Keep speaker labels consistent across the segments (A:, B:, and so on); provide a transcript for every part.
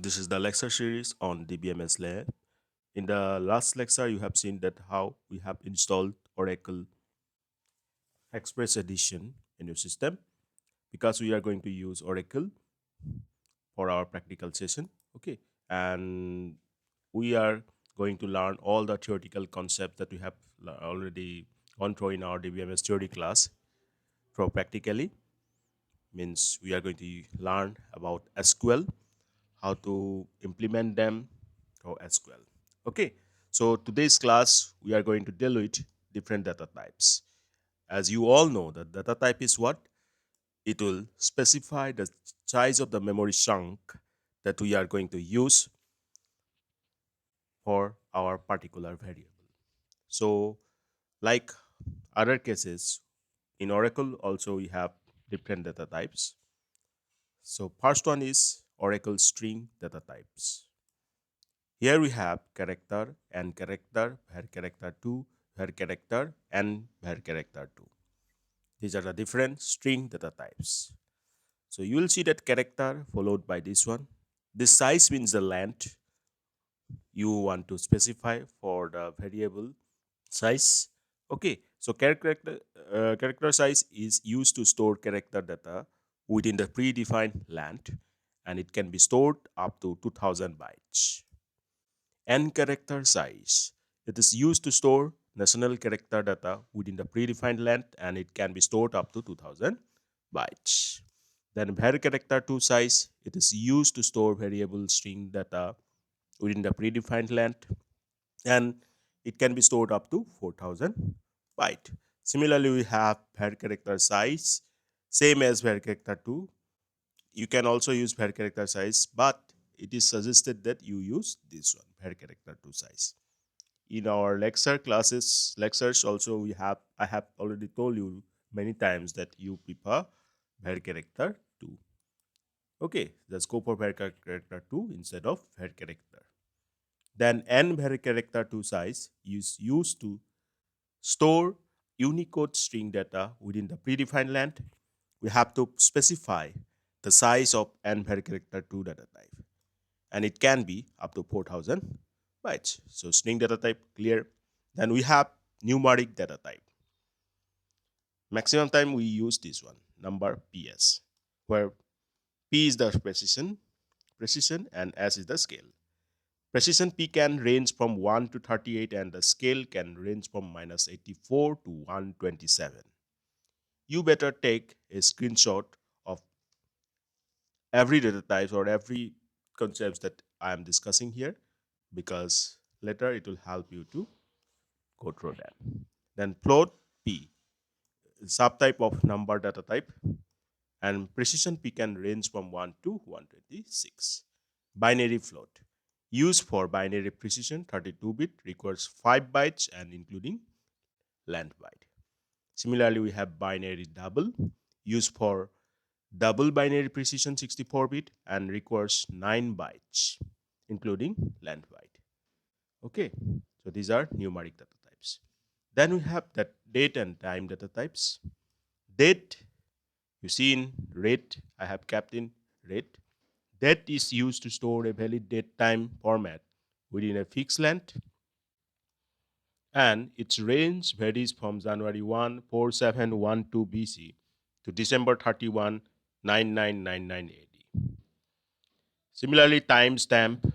A: This is the lecture series on DBMS lab. In the last lecture, you have seen that how we have installed Oracle Express Edition in your system because we are going to use Oracle for our practical session. Okay, and we are going to learn all the theoretical concepts that we have already gone through in our DBMS theory class. For practically means we are going to learn about SQL, how to implement them through SQL. Okay, so today's class we are going to deal with different data types. As you all know, the data type is what? It will specify the size of the memory chunk that we are going to use for our particular variable. So, like other cases, in Oracle also we have different data types. So, first one is Oracle string data types. Here we have character and character, var character 2, var character and var character 2. These are the different string data types. So you will see that character followed by this one. This size means the length you want to specify for the variable size. Okay, so character size is used to store character data within the predefined length, and it can be stored up to 2000 bytes. N character size. It is used to store national character data within the predefined length, and it can be stored up to 2000 bytes. Then var character 2 size. It is used to store variable string data within the predefined length, and it can be stored up to 4000 byte. Similarly, we have var character size, same as var character 2. You can also use var character size, but it is suggested that you use this one, var character 2 size. In our lectures also I have already told you many times that you prefer var character 2. Okay, let's go for var character 2 instead of var character. Then n var character 2 size is used to store Unicode string data within the predefined length. We have to specify the size of n var character 2 data type, and it can be up to 4000 bytes. So string data type clear. Then we have numeric data type. Maximum time we use this one, number PS, where P is the precision and S is the scale. Precision P can range from 1 to 38 and the scale can range from -84 to 127. You better take a screenshot of every data types or every concepts that I am discussing here, because later it will help you to go through that. Then float P, subtype of number data type, and precision P can range from 1 to 126. Binary float, used for binary precision, 32-bit, requires 5 bytes and including length byte. Similarly, we have binary double, used for double binary precision, 64-bit, and requires 9 bytes, including length byte. Okay, so these are numeric data types. Then we have that date and time data types. Date, you see in red, I have kept in red. Date is used to store a valid date time format within a fixed length, and its range varies from January 1, 4712 BC to December 31, 9999 AD. Similarly, timestamp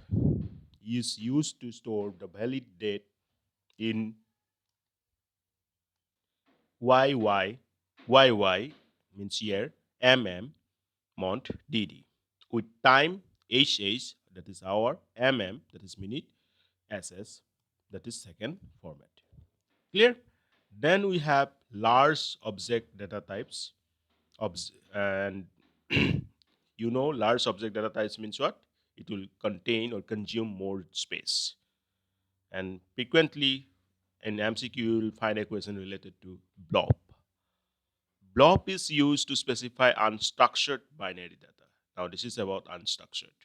A: is used to store the valid date in YY means year, month, DD. With time, HH, that is hour, that is minute, SS, that is second format. Clear? Then we have large object data types. And large object data types means what? It will contain or consume more space. And frequently in MCQ, you will find a question related to blob. Blob is used to specify unstructured binary data. Now, this is about unstructured.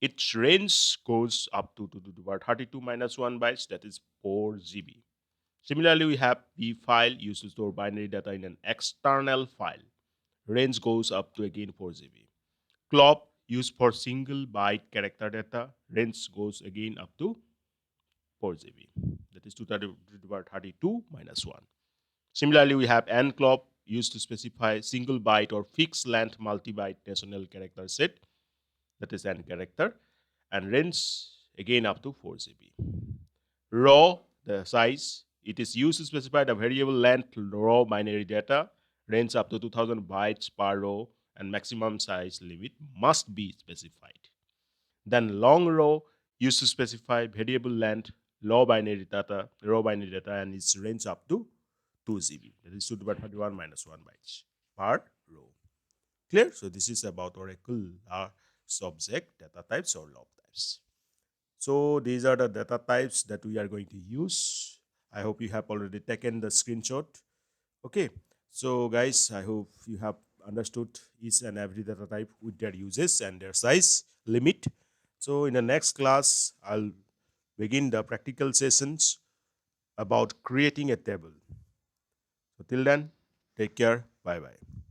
A: Its range goes up to the power 32 minus 1 bytes, that is 4 GB. Similarly, we have B file used to store binary data in an external file. Range goes up to again 4 GB. Clop used for single byte character data. Range goes again up to 4 GB. That is 2 to the power 32 minus 1. Similarly, we have enclop used to specify single byte or fixed length multi-byte national character set, that is n character, and range again up to 4 GB. Raw, the size, it is used to specify the variable length raw binary data, range up to 2000 bytes per row, and maximum size limit must be specified. Then long row used to specify variable length raw binary data, and its range up to 2 GB. That is 2 to the power 31 minus 1 bytes per row. Clear? So this is about Oracle subject data types or log types. So these are the data types that we are going to use. I hope you have already taken the screenshot. Okay. So guys, I hope you have understood each and every data type with their uses and their size limit. So in the next class, I'll begin the practical sessions about creating a table. So till then, take care. Bye bye.